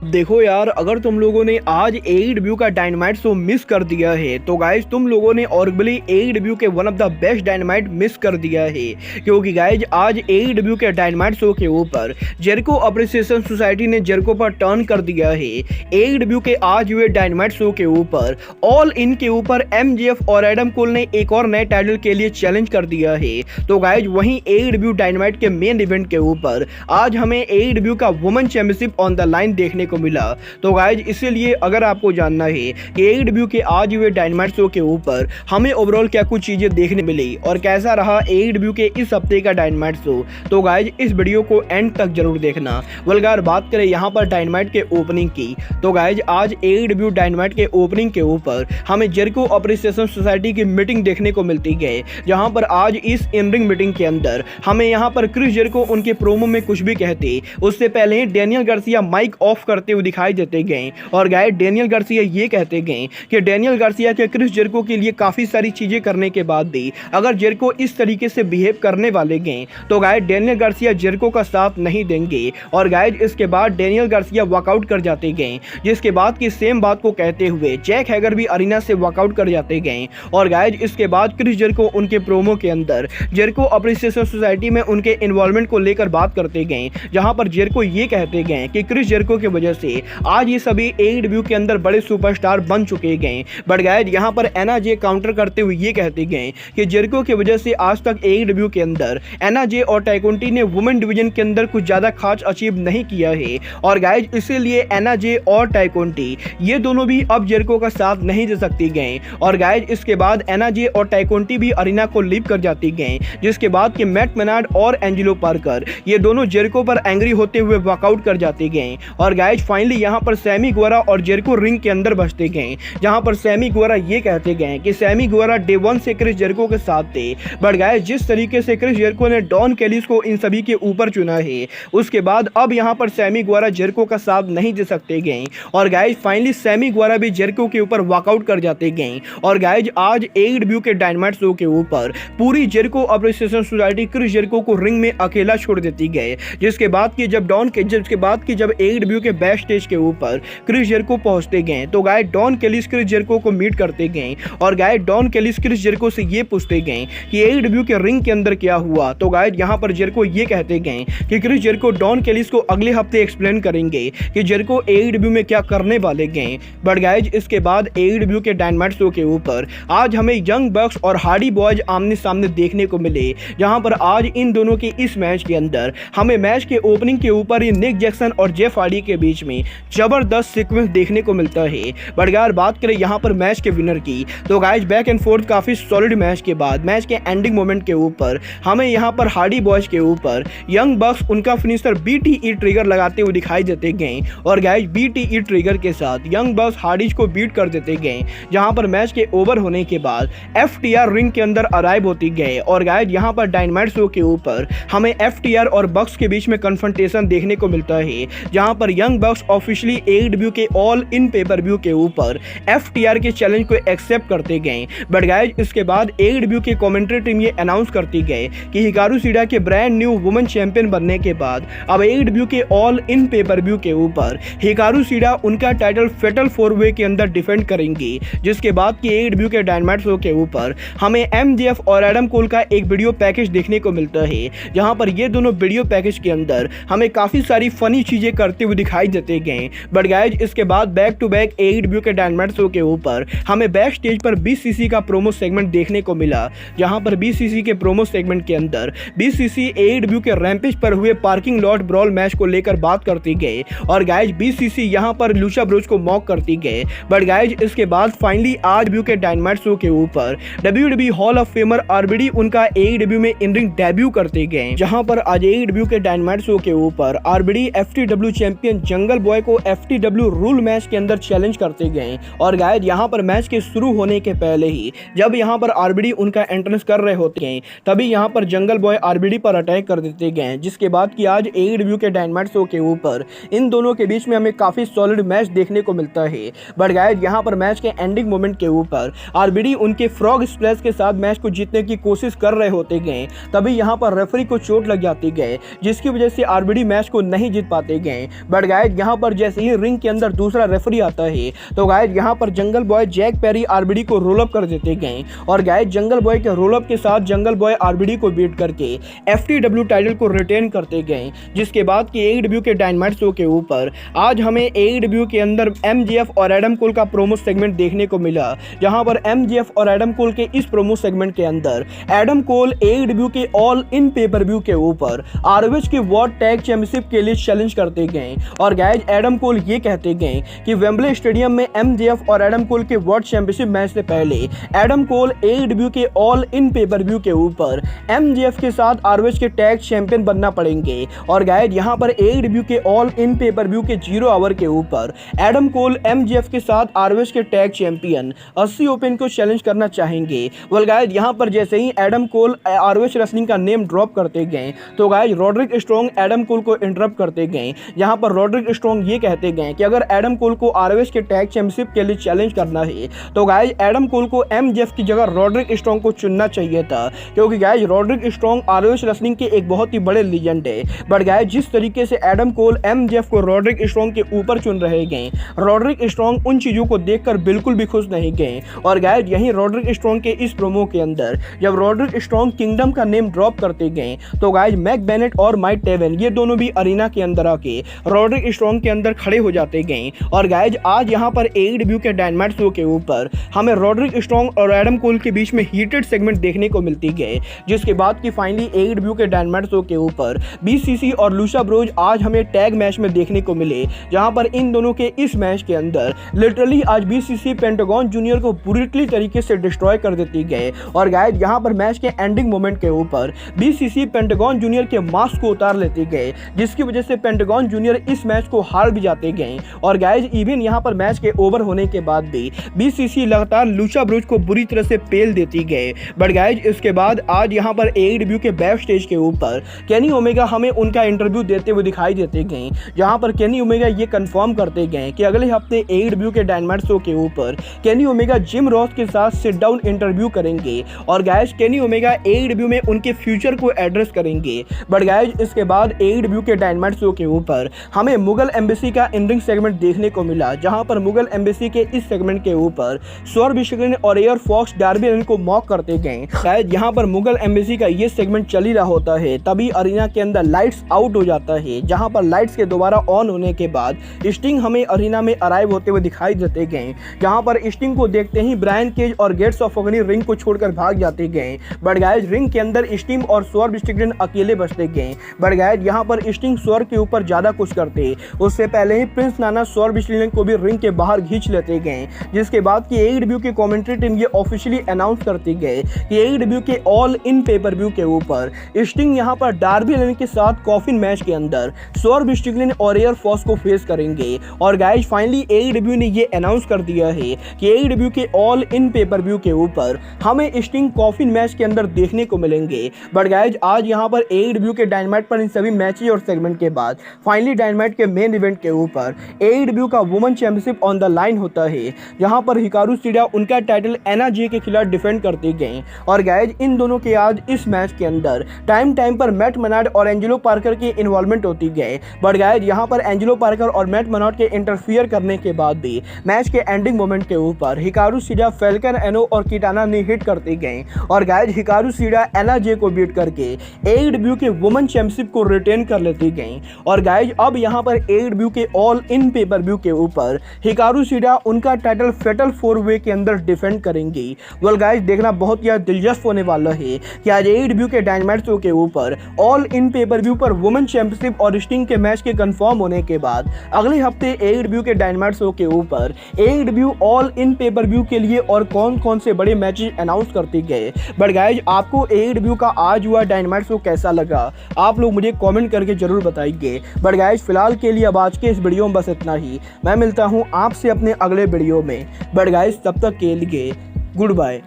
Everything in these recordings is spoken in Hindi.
देखो यार, अगर तुम लोगों ने आज एईडब्ल्यू का डायनामाइट शो मिस कर दिया है तो गाइज तुम लोगों ने ऑर्गुली एईडब्ल्यू के one of the best dynamite miss कर दिया है। क्योंकि गाइज आज एईडब्ल्यू के डायनामाइट शो के ऊपर जेरिको अप्रिसिएशन सोसाइटी ने जेरिको पर टर्न कर दिया है। एईडब्ल्यू के आज हुए डायनामाइट शो के ऊपर ऑल इन के ऊपर एमजेएफ और एडम कोल ने एक और नए टाइटल के लिए चैलेंज कर दिया है। तो गाइज वहीं एईडब्ल्यू डायनामाइट के मेन इवेंट के ऊपर आज हमें एईडब्ल्यू का women championship on the line देखने को मिला। तो गाइज इसीलिए अगर आपको जानना है कि एईडब्ल्यू के आज हुए डायनामाइट शो के ऊपर हमें ओवरऑल क्या कुछ चीजें देखने मिली और कैसा रहा एईडब्ल्यू के इस हफ्ते का डायनामाइट शो, तो गाइज इस वीडियो को एंड तक जरूर देखना। वल्गार बात करें यहाँ पर डायनामाइट के ओपनिंग की, तो गाइज आज एईडब्ल्यू डायनामाइट के ओपनिंग के ऊपर हमें जेरिको अप्रिसिएशन सोसाइटी की मीटिंग देखने को मिलती है। जहां पर आज इस इन रिंग मीटिंग के अंदर हमें यहाँ पर क्रिस जेरिको उनके प्रोमो में कुछ भी कहते उससे पहले ही डेनियल गार्सिया माइक ऑफ करते हुए दिखाई देते गए और गाइस डेनियल गार्सिया ये कहते गए कि डेनियल गार्सिया के क्रिस जेरिको के लिए काफी सारी चीजें करने के बाद भी अगर जेरिको इस तरीके से बिहेव करने वाले गए तो गाइस डेनियल गार्सिया जेरिको का साथ नहीं देंगे। और गाइस इसके बाद डेनियल गार्सिया वॉकआउट कर जाते गए, जिसके बाद की सेम बात को कहते हुए जैक हैगर भी अरीना से वॉकआउट कर जाते गए। और गाइस इसके बाद क्रिस जेरिको उनके प्रोमो के अंदर जेरिको अप्रिसिएशन सोसाइटी में उनके इन्वॉल्वमेंट को लेकर बात करते गए, जहां पर जेरिको ये कहते गए कि क्रिस जेरिको की वजह से आज ये सभी एईडब्ल्यू के अंदर बड़े सुपरस्टार बन चुके गए। बट गाइस यहाँ पर एना जे काउंटर करते हुए ये कहते गए कि जेरिको की वजह से आज तक एईडब्ल्यू के अंदर एना जे और टाइकोंटी ने वुमेन डिवीजन के अंदर कुछ ज्यादा खास अचीव नहीं किया है। और गाइस इसीलिए एना जे और टाइकोंटी ये दोनों भी अब जेरिको का साथ नहीं दे सकती गए। और गाइस इसके बाद एना जे और टाइकोंटी भी अरीना को लीव कर जाती गए, जिसके बाद कि मैट मेनार्ड और एंजेलो पार्कर ये दोनों जेरिको पर एंग्री होते हुए वॉकआउट कर जाते गए। और गाइस फाइनली यहाँ पर सैमी गुएरा और जेरिको रिंग के अंदर बचते गए, जहां पर सैमी गुएरा ये कहते गए कि सैमी गुएरा डे वन से क्रिस जेरिको के साथ थे। बट गाइस जिस तरीके से क्रिस जेरिको ने डॉन कैलिस को इन सभी के ऊपर चुना है, उसके बाद अब यहां पर सैमी गुएरा जेरिको का साथ नहीं दे सकते गए। और गाइस फाइनली सैमी गुएरा भी जेरिको के ऊपर वॉकआउट कर जाते गए। और गाइस आज एईडब्ल्यू के डायनामाइट शो के ऊपर पूरी Jericho appreciation society Chris Jericho को रिंग में अकेला छोड़ देती गए, जिसके बाद की जब एईडब्ल्यू के बैक स्टेज के ऊपर क्रिस जेरिको पहुंचते गए तो guys Don Callis Chris Jericho को मीट करते गए। और guys Don Callis Chris Jericho से ये पूछते गए कि एईडब्ल्यू के रिंग के अंदर क्या हुआ। तो गाइस यहां पर जेरिको ये कहते गए कि क्रिस जेरिको डॉन कैलिस को अगले हफ्ते एक्सप्लेन करेंगे कि जेरिको एईडब्ल्यू में क्या करने वाले गए। बट गाइस इसके बाद एईडब्ल्यू के डायनामाइट शो के ऊपर आज हमें यंग बक्स और हार्डी बॉयज आमने सामने देखने को मिले, जहां पर आज इन दोनों के इस मैच के अंदर हमें मैच के ओपनिंग के ऊपर ही निक जैक्सन और जेफ हार्डी के बीच में जबरदस्त सीक्वेंस देखने को मिलता है। बट यार बात करें यहाँ पर मैच के विनर की, तो गाइस बैक एंड फोर्थ काफी सॉलिड मैच के बाद मैच के एंडिंग मोमेंट के ऊपर हमें यहाँ पर हार्डी बॉयज के ऊपर यंग बक्स उनका फिनिशर बीटीई ट्रिगर लगाते हुए दिखाई देते गए। और गाइस बीटीई ट्रिगर के साथ यंग बक्स हार्डीज को बीट कर देते गए, जहां पर मैच के ओवर होने के बाद एफटीआर रिंग के अंदर अराइव होती गए। और गाइस यहाँ पर डायनामाइट शो के ऊपर हमें एफटीआर और बक्स के बीच में कन्फ्रंटेशन देखने को मिलता है, जहां पर यंग बक्स ऑफिशियली एईडब्ल्यू के ऑल इन पेपर व्यू के ऊपर एफटीआर के चैलेंज को एक्सेप्ट करते गए। बट गाइस इसके बाद एईडब्ल्यू की कमेंट्री टीम ये अनाउंस करती गई कि हिकारू शिडा के ब्रांड न्यू वुमेन चैंपियन बनने के बाद अब एईडब्ल्यू के ऑल इन पेपर व्यू के ऊपर हिकारू शिडा उनका टाइटल फेटल 4-वे के अंदर डिफेंड करेंगी। जिसके बाद कि एईडब्ल्यू के डायनामाइट शो के ऊपर हमें एमजेएफ और एडम कोल का एक वीडियो पैकेज देखने को मिलता है, जहां पर ये दोनों वीडियो पैकेज के अंदर हमें काफी सारी फनी चीजें करते हुए दिखाई देते गए। बट गाइस इसके बाद बैक टू बैक एईडब्ल्यू के डायनामाइट शो के ऊपर हमें बैक स्टेज पर बीसीसी का प्रोमो सेगमेंट देखने को मिला, जहां पर बीसीसी के प्रोमो सेगमेंट के अंदर बीसीसी एईडब्ल्यू के रैंपेज पर हुए पार्किंग लॉट ब्रॉल मैच को लेकर बात करती गई। और गाइस बीसीसी यहां पर लूचा ब्रोज को मॉक करती गई। बट गाइस इसके बाद फाइनली एईडब्ल्यू के डायनामाइट शो के ऊपर WWE hall of famer RBD उनका एईडब्ल्यू में इन रिंग डेब्यू करते गए, जहां पर आज एईडब्ल्यू के डायनामाइट शो के ऊपर आरबीडी एफटीडब्ल्यू चैंपियन जंगल बॉय को एफटीडब्ल्यू रूल मैच के अंदर चैलेंज करते गए। और गाइस यहां पर मैच के शुरू होने के पहले ही जब यहां पर आरबीडी उनका एंट्रेंस कर रहे होते हैं, तभी यहां पर जंगल बॉय आरबीडी पर अटैक कर देते गए। जिसके बाद कि आज एईडब्ल्यू के डायनामाइट शो के ऊपर इन दोनों के बीच में हमें काफी सॉलिड मैच देखने को मिलता है। बट गाइस यहां पर मैच के एंडिंग मोमेंट के ऊपर आरबीडी उनके फ्रॉग स्प्लैश के साथ मैच को जीतने की कोशिश कर रहे होते गए, तभी यहां पर रेफरी को चोट लग जाती गई, जिसकी वजह से आरबीडी मैच को नहीं जीत पाते गए। बट गाइस गाइज यहाँ पर जैसे ही रिंग के अंदर दूसरा रेफरी आता है तो गाइज यहाँ पर Jungle Boy Jack Perry RBD को रोल अप कर देते गए और गाइज जंगल बॉय के रोल अप के साथ जंगल बॉय आरबीडी को बीट करके एफटीडब्ल्यू टाइटल को रिटेन करते गए। जिसके बाद कि एईडब्ल्यू के डायनामाइट शो के ऊपर आज हमें एईडब्ल्यू के अंदर एमजेएफ और एडम कोल का प्रोमो सेगमेंट देखने को मिला, जहां पर एमजेएफ और एडम कोल के इस प्रोमो सेगमेंट के अंदर एडम कोल एईडब्ल्यू के ऑल इन पेपर व्यू के ऊपर आरओएच के वर्ल्ड टैग चैंपियनशिप के लिए चैलेंज करते गए और गाइज एडम कोल ये कहते गए कि वेम्बले स्टेडियम में एमजेएफ और एडम कोल के वर्ल्ड चैंपियनशिप मैच से पहले एडम कोल एईडब्ल्यू के ऑल इन पेपर व्यू के ऊपर एमजेएफ के साथ आरओएच के टैग चैंपियन बनना पड़ेंगे और गाइज यहां पर एईडब्ल्यू के ऑल इन पेपर व्यू के 0 आवर के ऊपर एडम कोल एमजेएफ के साथ आरओएच के टैग चैंपियन 80 ओपन को चैलेंज करना चाहेंगे। वेल गाइज यहां पर जैसे ही एडम कोल आरओएच रेसलिंग का नेम ड्रॉप करते गए तो guys Rodrick strong Adam Cole को इंटरप्ट करते गए, जहां पर रॉड्रिक स्ट्रॉन्ग ये कहते गए कि अगर एडम कोल को आरओएच के टैग चैंपियनशिप के लिए चैलेंज करना है तो गाइज एडम कोल को एमजेएफ की जगह रॉड्रिक स्ट्रॉन्ग को चुनना चाहिए था, क्योंकि guys Rodrick strong ROH wrestling के एक बहुत ही बड़े लीजेंड है। बट गाइज जिस तरीके से एडम कोल एमजेएफ को रॉड्रिक स्ट्रॉन्ग के ऊपर चुन रहे गए, रॉड्रिक स्ट्रॉन्ग उन चीजों को देखकर बिल्कुल भी खुश नहीं गए और गाइज यहीं रॉड्रिक स्ट्रॉन्ग के इस प्रोमो के अंदर जब रॉड्रिक स्ट्रॉन्ग किंगडम का नेम ड्रॉप करते गए तो गाइज मैक बेनेट और माइक टेवन ये दोनों भी अरीना के अंदर आके रॉड्रिक स्ट्रॉन्ग के अंदर खड़े हो जाते गए और गाइज आज यहाँ पर एईडब्ल्यू के डायनामाइट शो के ऊपर हमें रॉड्रिक स्ट्रॉन्ग और एडम कोल के बीच में हीटेड सेगमेंट देखने को मिलती गए। जिसके बाद कि फाइनली एईडब्ल्यू के डायनामाइट शो के ऊपर बीसीसी और लूसा ब्रोज आज हमें टैग मैच में देखने को मिले, जहां पर इन दोनों के इस मैच के अंदर लिटरली आज बीसीसी पेंटागन जूनियर को बुरी तरीके से डिस्ट्रॉय कर देती गए और गाइज यहां पर मैच के एंडिंग मोमेंट के ऊपर बीसीसी पेंटागन जूनियर के मास्क को उतार लेते गए, जिसकी वजह से पेंटागन जूनियर इस मैच को हार भी जाते गए और गाइज इवन यहां पर मैच के ओवर होने के बाद भी बीसीसी लगातार लूसा ब्रोज को बुरी तरह से पेल देती गए। बट गाइज इसके बाद आज यहां पर एईडब्ल्यू के बैक स्टेज के ऊपर केनी ओमेगा हमें उनका इंटरव्यू देते हुए दिखाई देते गए, जहां पर केनी ओमेगा ये कंफर्म करते गए कि अगले हफ्ते एईडब्ल्यू के डायनामाइट शो के ऊपर केनी ओमेगा जिम रॉस के साथ सिट डाउन इंटरव्यू करेंगे और गाइज केनी ओमेगा एईडब्ल्यू में उनके फ्यूचर को एड्रेस करेंगे। बट गाइज इसके बाद एईडब्ल्यू के डायनामाइट शो के ऊपर हमें मुगल एम्बेसी का इंडिंग सेगमेंट देखने को मिला, जहां पर मुगल एम्बेसी के इस सेगमेंट के ऊपर सौरभ स्ट्रिकलैंड और एयर फॉक्स डार्बी अलिन को मॉक करते गए। शायद यहां पर मुगल एम्बेसी का ये सेगमेंट चल ही रहा होता है तभी अरीना के अंदर लाइट्स आउट हो जाता है, जहां पर लाइट्स के दोबारा ऑन होने के बाद स्टिंग हमें अरीना में अराइव होते हुए दिखाई देते गए, जहां पर स्टिंग को देखते ही ब्रायन केज और गेट्स ऑफ अग्नि रिंग को छोड़कर भाग जाते गए। बट गाइज रिंग के अंदर स्टिंग और सौरभ स्ट्रिकलैंड अकेले बचते गए। बट गाइज यहां पर स्टिंग सौरभ के ऊपर ज्यादा कुछ करते, उससे पहले ही प्रिंस नाना सौरभ स्ट्रिकलैंड को भी रिंग के बाहर खींच लेते गए। जिसके बाद कि एईडब्ल्यू की कमेंट्री टीम ये ऑफिशियली अनाउंस करती गए कि एईडब्ल्यू के ऑल इन पेपर व्यू के ऊपर स्टिंग यहां पर डार्बी अलिन के साथ कॉफिन मैच के अंदर सौरभ स्ट्रिकलैंड और एयर फॉक्स को फेस करेंगे और गाइज फाइनली एईडब्ल्यू ने ये अनाउंस कर दिया है कि एईडब्ल्यू के ऑल इन पेपर व्यू के ऊपर हमें स्टिंग कॉफिन मैच के अंदर देखने को मिलेंगे। बट गाइज आज यहां पर एईडब्ल्यू के डायनामाइट पर इन सभी मैचेस और सेगमेंट के बाद फाइनली डायनामाइट के मेन इवेंट के ऊपर एईडब्ल्यू का women championship on the line होता है, जहां पर हिकारू शिडा उनका टाइटल एना जे के खिलाफ डिफेंड करते गए और गाइज इन दोनों के आज इस मैच के अंदर टाइम पर मैट मेनार्ड और एंजेलो पार्कर की इन्वॉल्वमेंट होती गए। बट गाइज यहां पर एंजेलो पार्कर और मैट मेनार्ड के इंटरफियर करने के बाद भी मैच के एंडिंग मोमेंट के ऊपर हिकारू शिडा फैल्कन एनो और किटाना ने हिट करते गए और गाइज हिकारू शिडा एना जे को बीट करके एईडब्ल्यू के वुमेन चैंपियनशिप को रिटेन कर लेती गई और गाइज अब यहां पर एईडब्ल्यू के ऑल इन पेपर व्यू के ऊपर हिकारू शिडा उनका टाइटल फेटल 4 वे के अंदर डिफेंड करेंगी। वेल गाइज देखना बहुत ही दिलचस्प होने वाला है कि आज एईडब्ल्यू के डायनामाइट शो के ऊपर ऑल इन पेपर व्यू पर वुमेन चैंपियनशिप और स्टिंग के मैच के कंफर्म होने के बाद अगले हफ्ते एईडब्ल्यू के डायनामाइट शो के ऊपर AEW all in pay per view के लिए और कौन कौन से बड़े मैचेस अनाउंस करते गए। बट गाइज आपको एईडब्ल्यू का आज हुआ डायनामाइट शो कैसा लगा आप लोग मुझे कमेंट करके जरूर बताइए। बट गाइज फिलहाल के लिए अब आज के इस वीडियो में बस इतना ही, मैं मिलता हूं आपसे अपने अगले वीडियो में। बट गाइज तब तक के लिए good bye,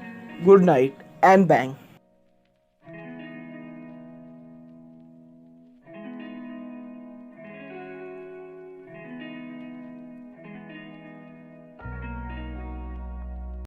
good night and bang.